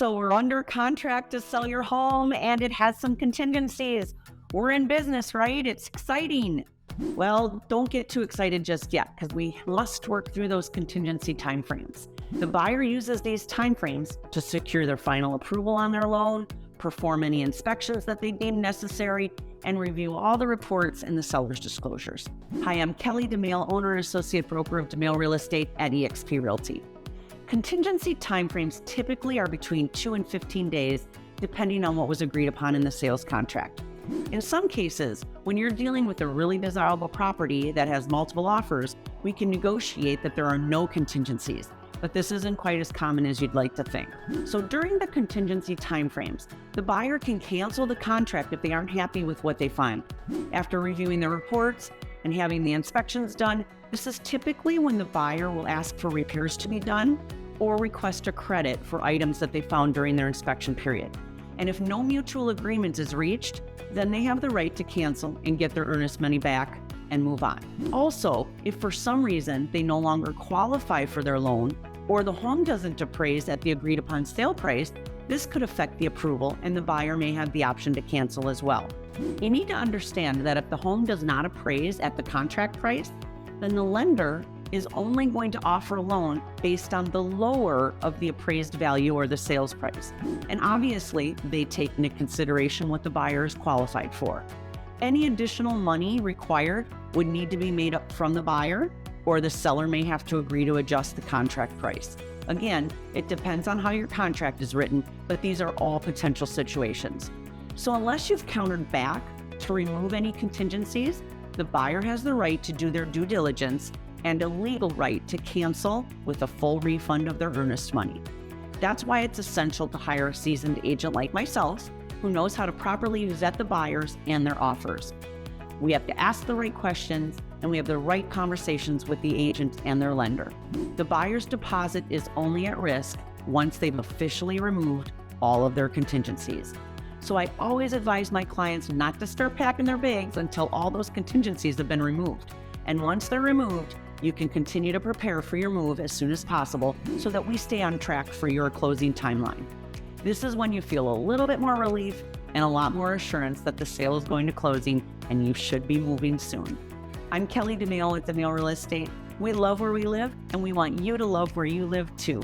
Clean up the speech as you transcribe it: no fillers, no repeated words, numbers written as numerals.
So we're under contract to sell your home and it has some contingencies. We're in business, right? It's exciting. Well, don't get too excited just yet because we must work through those contingency timeframes. The buyer uses these timeframes to secure their final approval on their loan, perform any inspections that they deem necessary, and review all the reports and the seller's disclosures. Hi, I'm Kelly Domaille, owner and associate broker of Domaille Real Estate at eXp Realty. Contingency timeframes typically are between 2 and 15 days, depending on what was agreed upon in the sales contract. In some cases, when you're dealing with a really desirable property that has multiple offers, we can negotiate that there are no contingencies, but this isn't quite as common as you'd like to think. So during the contingency timeframes, the buyer can cancel the contract if they aren't happy with what they find. After reviewing the reports and having the inspections done, this is typically when the buyer will ask for repairs to be done or request a credit for items that they found during their inspection period. And if no mutual agreement is reached, then they have the right to cancel and get their earnest money back and move on. Also, if for some reason they no longer qualify for their loan or the home doesn't appraise at the agreed upon sale price, this could affect the approval and the buyer may have the option to cancel as well. You need to understand that if the home does not appraise at the contract price, then the lender is only going to offer a loan based on the lower of the appraised value or the sales price. And obviously, they take into consideration what the buyer is qualified for. Any additional money required would need to be made up from the buyer, or the seller may have to agree to adjust the contract price. Again, it depends on how your contract is written, but these are all potential situations. So unless you've countered back to remove any contingencies, the buyer has the right to do their due diligence and a legal right to cancel with a full refund of their earnest money. That's why it's essential to hire a seasoned agent like myself who knows how to properly vet the buyers and their offers. We have to ask the right questions and we have the right conversations with the agent and their lender. The buyer's deposit is only at risk once they've officially removed all of their contingencies. So I always advise my clients not to start packing their bags until all those contingencies have been removed. And once they're removed, you can continue to prepare for your move as soon as possible so that we stay on track for your closing timeline. This is when you feel a little bit more relief and a lot more assurance that the sale is going to closing and you should be moving soon. I'm Kelly Domaille at Domaille Real Estate. We love where we live and we want you to love where you live too.